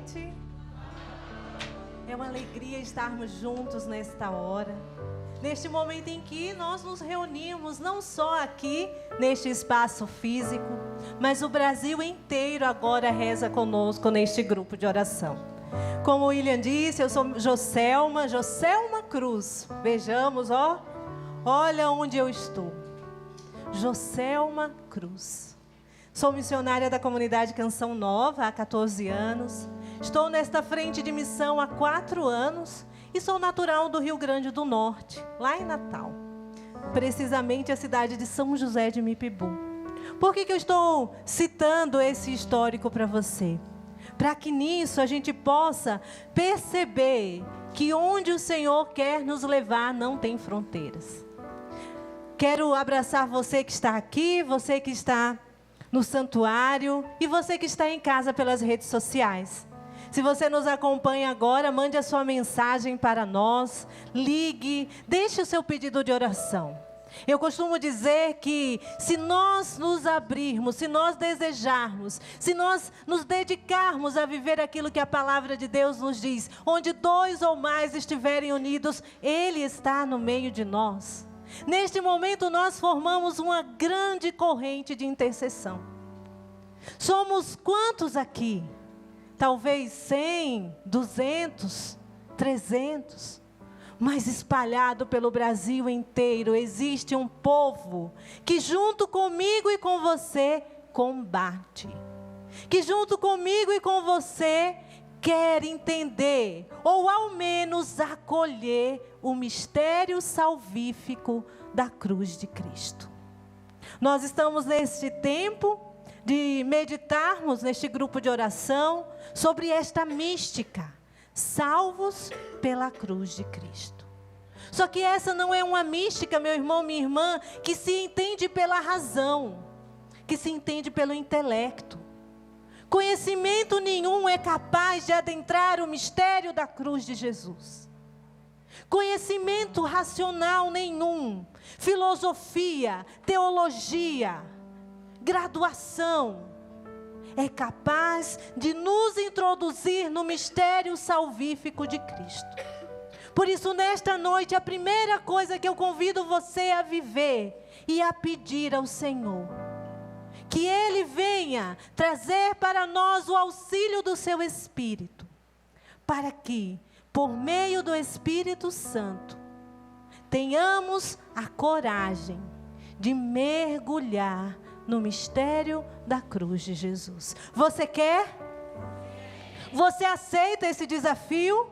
noite. É uma alegria estarmos juntos nesta hora, neste momento em que nós nos reunimos, não só aqui neste espaço físico, mas o Brasil inteiro agora reza conosco neste grupo de oração. Como o William disse, eu sou Joselma Cruz. Vejamos, olha onde eu estou. Joselma Cruz. Sou missionária da comunidade Canção Nova há 14 anos. Estou nesta frente de missão há 4 anos e sou natural do Rio Grande do Norte, lá em Natal. Precisamente a cidade de São José de Mipibu. Por que eu estou citando esse histórico para você? Para que nisso a gente possa perceber que onde o Senhor quer nos levar não tem fronteiras. Quero abraçar você que está aqui, você que está no santuário e você que está em casa pelas redes sociais. Se você nos acompanha agora, mande a sua mensagem para nós, ligue, deixe o seu pedido de oração. Eu costumo dizer que se nós nos abrirmos, se nós desejarmos, se nós nos dedicarmos a viver aquilo que a palavra de Deus nos diz, onde 2 ou mais estiverem unidos, Ele está no meio de nós. Neste momento nós formamos uma grande corrente de intercessão. Somos quantos aqui? Talvez 100, 200, 300, mas espalhado pelo Brasil inteiro existe um povo que junto comigo e com você combate, que junto comigo e com você quer entender, ou ao menos acolher o mistério salvífico da cruz de Cristo. Nós estamos neste tempo de meditarmos neste grupo de oração sobre esta mística, salvos pela cruz de Cristo. Só que essa não é uma mística, meu irmão, minha irmã, que se entende pela razão, que se entende pelo intelecto. Conhecimento nenhum é capaz de adentrar o mistério da cruz de Jesus. Conhecimento racional nenhum, filosofia, teologia, graduação, é capaz de nos introduzir no mistério salvífico de Cristo. Por isso, nesta noite, a primeira coisa que eu convido você a viver e a pedir ao Senhor, que Ele venha trazer para nós o auxílio do seu Espírito, para que, por meio do Espírito Santo, tenhamos a coragem de mergulhar no mistério da cruz de Jesus. Você quer? Você aceita esse desafio?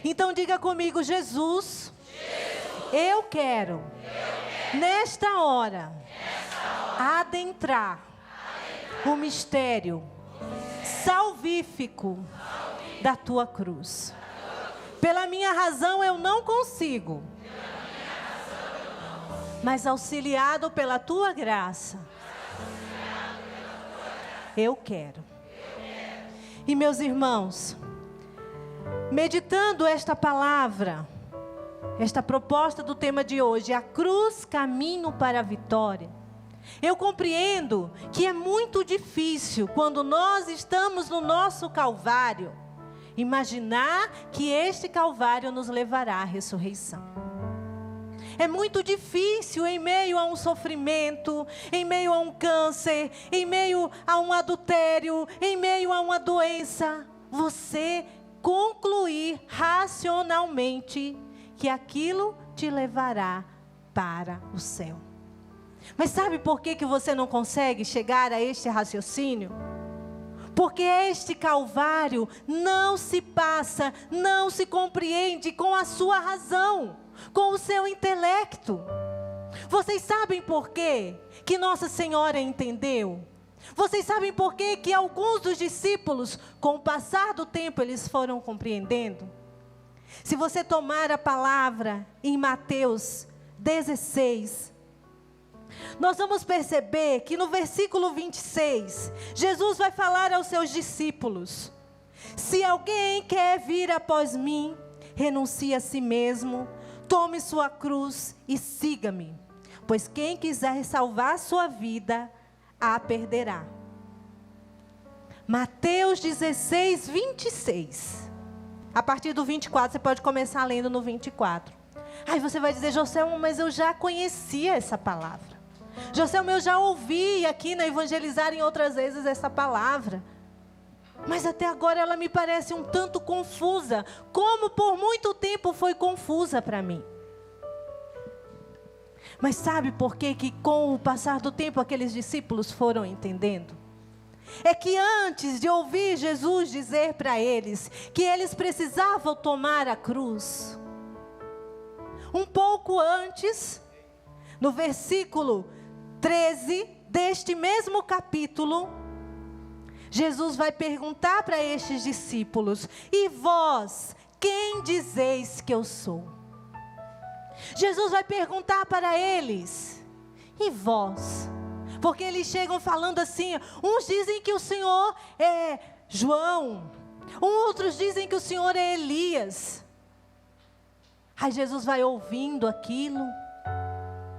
Então diga comigo: Jesus, eu quero, nesta hora, adentrar o mistério salvífico da tua cruz. Pela minha razão eu não consigo, mas auxiliado pela tua graça, eu quero. E meus irmãos, meditando esta palavra, esta proposta do tema de hoje, a cruz, caminho para a vitória, eu compreendo que é muito difícil, quando nós estamos no nosso Calvário, imaginar que este Calvário nos levará à ressurreição. É muito difícil, em meio a um sofrimento, em meio a um câncer, em meio a um adultério, em meio a uma doença, você concluir racionalmente que aquilo te levará para o céu. Mas sabe por que você não consegue chegar a este raciocínio? Porque este Calvário não se passa, não se compreende com a sua razão, com o seu intelecto. Vocês sabem por quê que Nossa Senhora entendeu? Vocês sabem por quê que alguns dos discípulos, com o passar do tempo, eles foram compreendendo? Se você tomar a palavra em Mateus 16, nós vamos perceber que no versículo 26, Jesus vai falar aos seus discípulos: se alguém quer vir após mim, renuncie a si mesmo, tome sua cruz e siga-me. Pois quem quiser salvar sua vida, a perderá. Mateus 16, 26. A partir do 24, você pode começar lendo no 24. Aí você vai dizer: Joselma, mas eu já conhecia essa palavra. Joselma, eu já ouvi aqui na Evangelizarem outras vezes essa palavra. Mas até agora ela me parece um tanto confusa, como por muito tempo foi confusa para mim. Mas sabe por quê que com o passar do tempo aqueles discípulos foram entendendo? É que antes de ouvir Jesus dizer para eles que eles precisavam tomar a cruz, um pouco antes, no versículo 13 deste mesmo capítulo, Jesus vai perguntar para estes discípulos: e vós, quem dizeis que eu sou? Jesus vai perguntar para eles: e vós? Porque eles chegam falando assim, uns dizem que o Senhor é João, outros dizem que o Senhor é Elias. Aí Jesus vai ouvindo aquilo,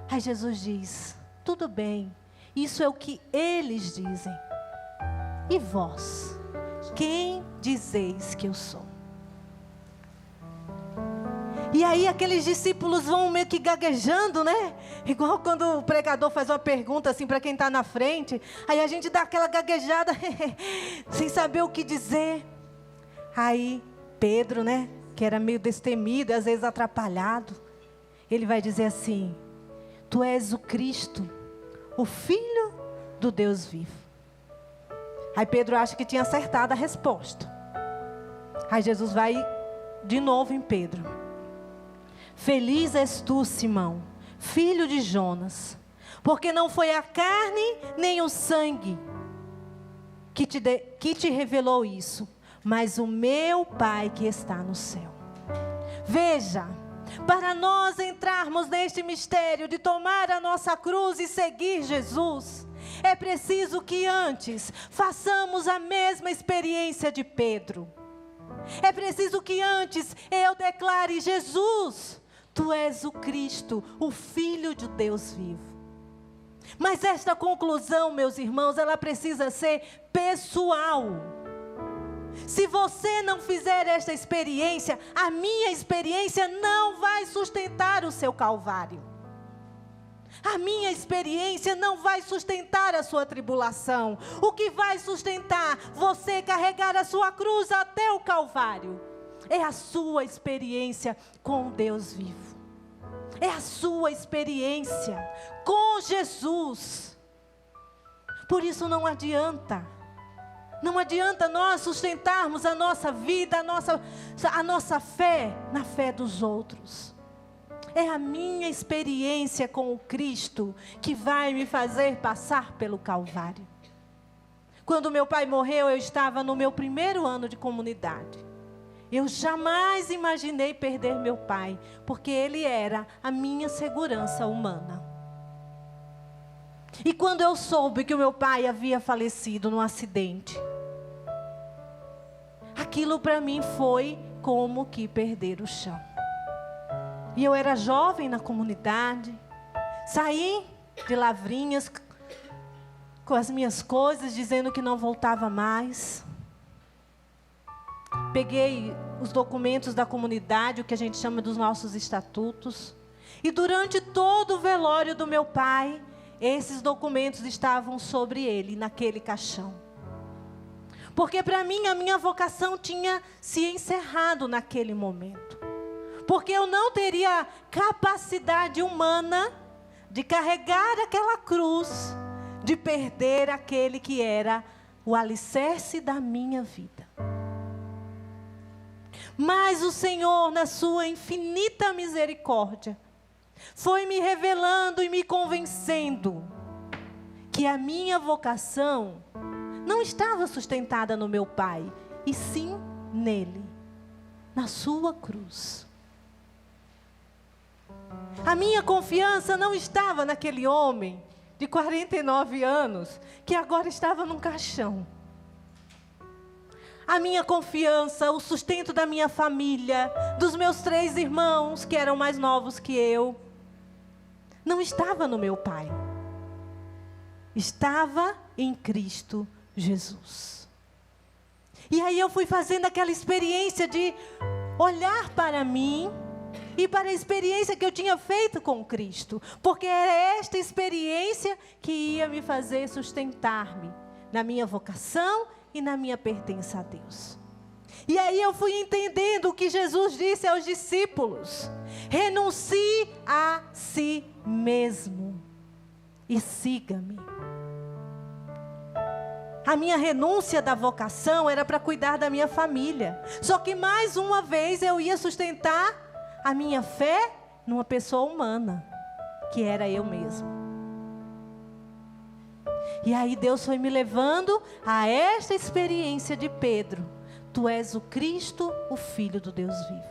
aí Jesus diz: tudo bem, isso é o que eles dizem. E vós, quem dizeis que eu sou? E aí aqueles discípulos vão meio que gaguejando, né? Igual quando o pregador faz uma pergunta assim para quem está na frente. Aí a gente dá aquela gaguejada, sem saber o que dizer. Aí Pedro, né? Que era meio destemido, às vezes atrapalhado. Ele vai dizer assim: tu és o Cristo, o Filho do Deus vivo. Aí Pedro acha que tinha acertado a resposta. Aí Jesus vai de novo em Pedro: feliz és tu, Simão, filho de Jonas, porque não foi a carne nem o sangue que te revelou isso, mas o meu Pai que está no céu. Veja, para nós entrarmos neste mistério de tomar a nossa cruz e seguir Jesus, é preciso que antes façamos a mesma experiência de Pedro. É preciso que antes eu declare: Jesus, tu és o Cristo, o Filho de Deus vivo. Mas esta conclusão, meus irmãos, ela precisa ser pessoal. Se você não fizer esta experiência, a minha experiência não vai sustentar o seu calvário. A minha experiência não vai sustentar a sua tribulação. O que vai sustentar você carregar a sua cruz até o Calvário é a sua experiência com Deus vivo. É a sua experiência com Jesus. Por isso não adianta nós sustentarmos a nossa vida, a nossa fé na fé dos outros. É a minha experiência com o Cristo que vai me fazer passar pelo Calvário. Quando meu pai morreu, eu estava no meu primeiro ano de comunidade. Eu jamais imaginei perder meu pai, porque ele era a minha segurança humana. E quando eu soube que o meu pai havia falecido num acidente, aquilo para mim foi como que perder o chão. E eu era jovem na comunidade, saí de Lavrinhas com as minhas coisas, dizendo que não voltava mais. Peguei os documentos da comunidade, o que a gente chama dos nossos estatutos. E durante todo o velório do meu pai, esses documentos estavam sobre ele, naquele caixão. Porque para mim, a minha vocação tinha se encerrado naquele momento. Porque eu não teria capacidade humana de carregar aquela cruz, de perder aquele que era o alicerce da minha vida. Mas o Senhor, na sua infinita misericórdia, foi me revelando e me convencendo que a minha vocação não estava sustentada no meu pai, e sim nele, na sua cruz. A minha confiança não estava naquele homem de 49 anos, que agora estava num caixão. A minha confiança, o sustento da minha família, dos meus 3 irmãos, que eram mais novos que eu, não estava no meu pai. Estava em Cristo Jesus. E aí eu fui fazendo aquela experiência de olhar para mim e para a experiência que eu tinha feito com Cristo. Porque era esta experiência que ia me fazer sustentar-me na minha vocação e na minha pertença a Deus. E aí eu fui entendendo o que Jesus disse aos discípulos: renuncie a si mesmo e siga-me. A minha renúncia da vocação era para cuidar da minha família. Só que mais uma vez eu ia sustentar a minha fé numa pessoa humana, que era eu mesmo. E aí Deus foi me levando a esta experiência de Pedro: tu és o Cristo, o Filho do Deus vivo.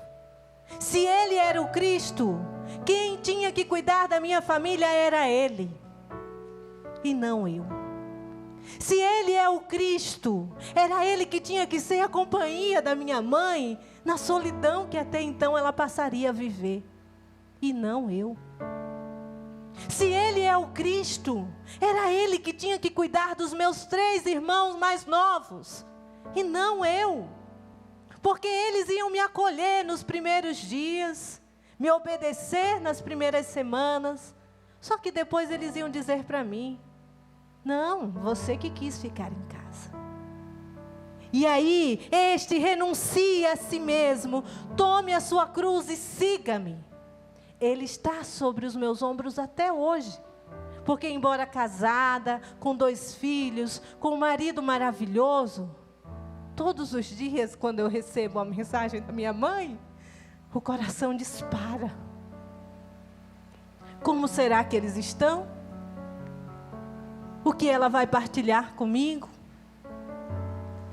Se Ele era o Cristo, quem tinha que cuidar da minha família era Ele, e não eu. Se Ele é o Cristo, era Ele que tinha que ser a companhia da minha mãe na solidão que até então ela passaria a viver, e não eu. Se Ele é o Cristo, era Ele que tinha que cuidar dos meus 3 irmãos mais novos, e não eu. Porque eles iam me acolher nos primeiros dias, me obedecer nas primeiras semanas. Só que depois eles iam dizer para mim: não, você que quis ficar em casa. E aí, renuncie a si mesmo, tome a sua cruz e siga-me. Ele está sobre os meus ombros até hoje. Porque embora casada, com 2 filhos, com um marido maravilhoso, todos os dias, quando eu recebo a mensagem da minha mãe, o coração dispara. Como será que eles estão? O que ela vai partilhar comigo?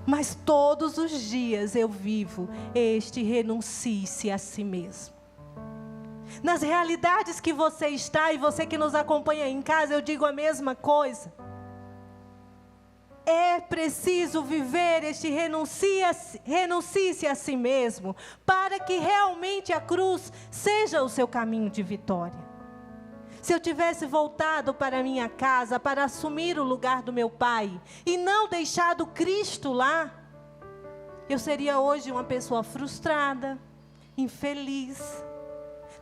Mas todos os dias eu vivo renuncie-se a si mesmo. Nas realidades que você está e você que nos acompanha em casa, eu digo a mesma coisa. É preciso viver renuncie-se a si mesmo, para que realmente a cruz seja o seu caminho de vitória. Se eu tivesse voltado para minha casa para assumir o lugar do meu pai e não deixado Cristo lá, eu seria hoje uma pessoa frustrada, infeliz.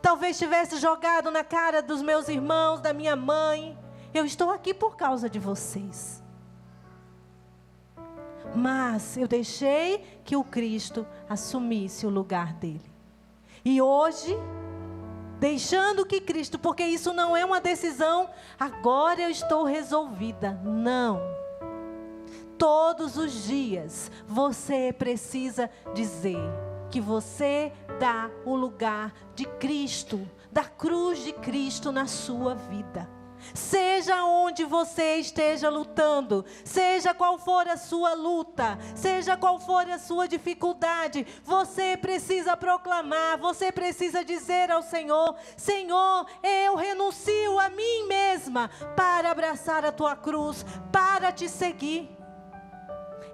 Talvez tivesse jogado na cara dos meus irmãos, da minha mãe: eu estou aqui por causa de vocês. Mas eu deixei que o Cristo assumisse o lugar dele. E hoje, deixando que Cristo, porque isso não é uma decisão, agora eu estou resolvida. Não. Todos os dias você precisa dizer que você dá o lugar de Cristo, da cruz de Cristo na sua vida. Seja onde você esteja lutando, seja qual for a sua luta, seja qual for a sua dificuldade, você precisa proclamar, você precisa dizer ao Senhor: Senhor, eu renuncio a mim mesma para abraçar a tua cruz, para te seguir.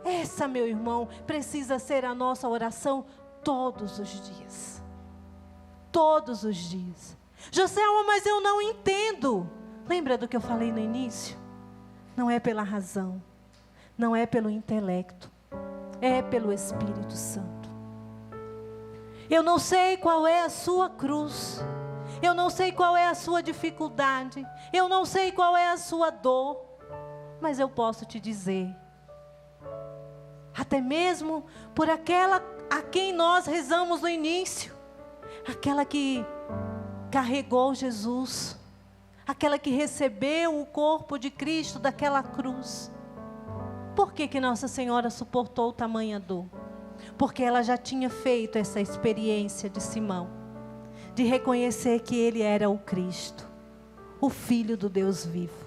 Essa, meu irmão, precisa ser a nossa oração todos os dias. Todos os dias. Joselma, mas eu não entendo. Lembra do que eu falei no início? Não é pela razão, não é pelo intelecto, é pelo Espírito Santo. Eu não sei qual é a sua cruz, eu não sei qual é a sua dificuldade, eu não sei qual é a sua dor, mas eu posso te dizer, até mesmo por aquela a quem nós rezamos no início, aquela que carregou Jesus, aquela que recebeu o corpo de Cristo daquela cruz. Por que Nossa Senhora suportou tamanha dor? Porque ela já tinha feito essa experiência de Simão, de reconhecer que ele era o Cristo, o Filho do Deus vivo.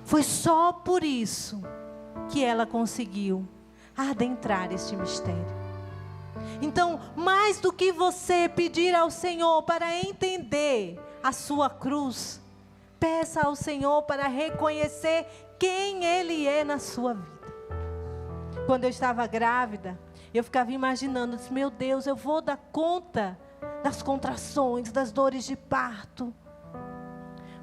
Foi só por isso que ela conseguiu adentrar este mistério. Então, mais do que você pedir ao Senhor para entender a sua cruz, peça ao Senhor para reconhecer quem Ele é na sua vida. Quando eu estava grávida, eu ficava imaginando, meu Deus, eu vou dar conta das contrações, das dores de parto.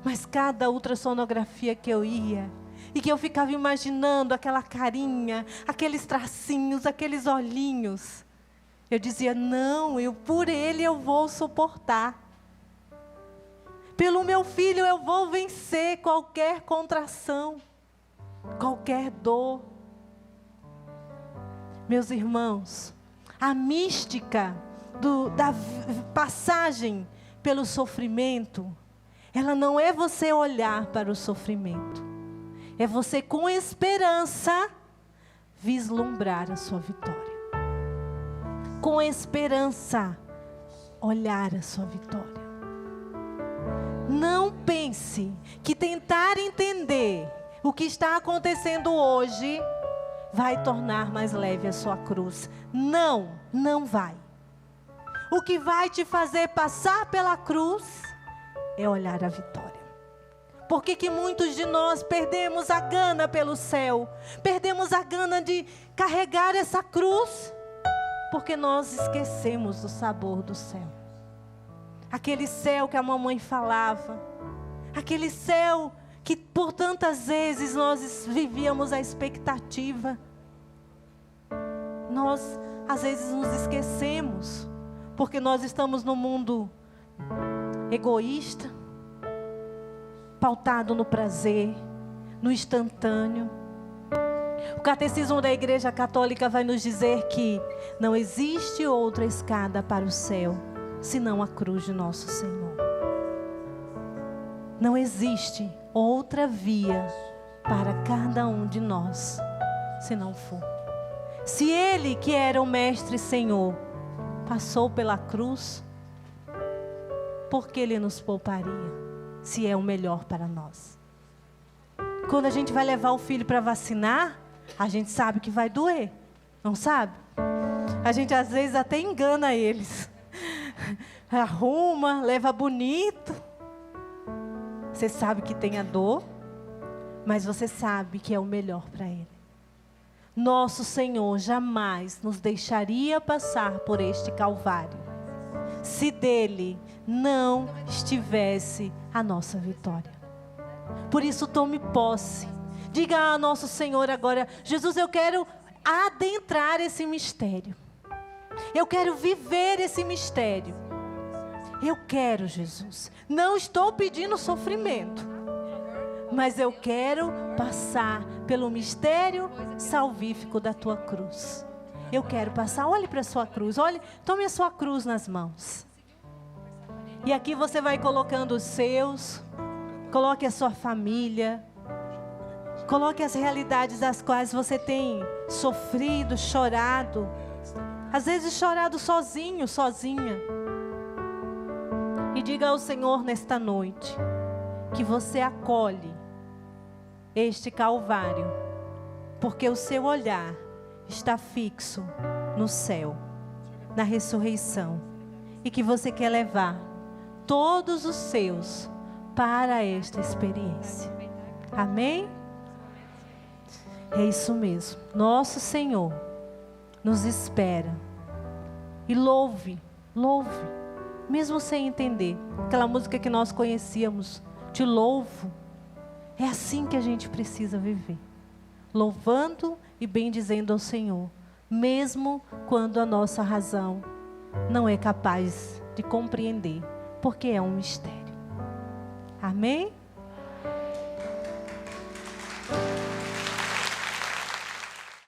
Mas cada ultrassonografia que eu ia, E que eu ficava imaginando aquela carinha, aqueles tracinhos, aqueles olhinhos. Eu dizia, não, por ele eu vou suportar. Pelo meu filho eu vou vencer qualquer contração, qualquer dor. Meus irmãos, a mística da passagem pelo sofrimento, ela não é você olhar para o sofrimento. É você com esperança vislumbrar a sua vitória. Com esperança olhar a sua vitória. Não pense que tentar entender o que está acontecendo hoje vai tornar mais leve a sua cruz. Não, não vai. O que vai te fazer passar pela cruz é olhar a vitória. Por que muitos de nós perdemos a gana pelo céu? Perdemos a gana de carregar essa cruz? Porque nós esquecemos do sabor do céu. Aquele céu que a mamãe falava. Aquele céu que por tantas vezes nós vivíamos a expectativa. Nós às vezes nos esquecemos. Porque nós estamos num mundo egoísta, pautado no prazer, no instantâneo. O catecismo da Igreja Católica vai nos dizer que não existe outra escada para o céu, senão a cruz de nosso Senhor. Não existe outra via para cada um de nós, se não for. Se Ele, que era o Mestre Senhor, passou pela cruz, por que Ele nos pouparia, se é o melhor para nós? Quando a gente vai levar o filho para vacinar, a gente sabe que vai doer, não sabe? A gente às vezes até engana eles. Arruma, leva bonito. Você sabe que tem a dor, mas você sabe que é o melhor para ele. Nosso Senhor jamais nos deixaria passar por este Calvário, se dele não estivesse a nossa vitória. Por isso tome posse. Diga a nosso Senhor agora: Jesus, eu quero adentrar esse mistério. Eu quero viver esse mistério. Eu quero, Jesus. Não estou pedindo sofrimento, mas eu quero passar pelo mistério salvífico da tua cruz. Eu quero passar. Olhe para a sua cruz. Olhe, tome a sua cruz nas mãos. E aqui você vai colocando os seus. Coloque a sua família. Coloque as realidades das quais você tem sofrido, chorado. Às vezes chorado sozinho, sozinha. E diga ao Senhor nesta noite que você acolhe este Calvário, porque o seu olhar está fixo no céu, na ressurreição, e que você quer levar todos os seus para esta experiência. Amém? É isso mesmo. Nosso Senhor nos espera. E louve, mesmo sem entender. Aquela música que nós conhecíamos, te louvo. É assim que a gente precisa viver. Louvando e bendizendo ao Senhor, mesmo quando a nossa razão não é capaz de compreender, porque é um mistério. Amém?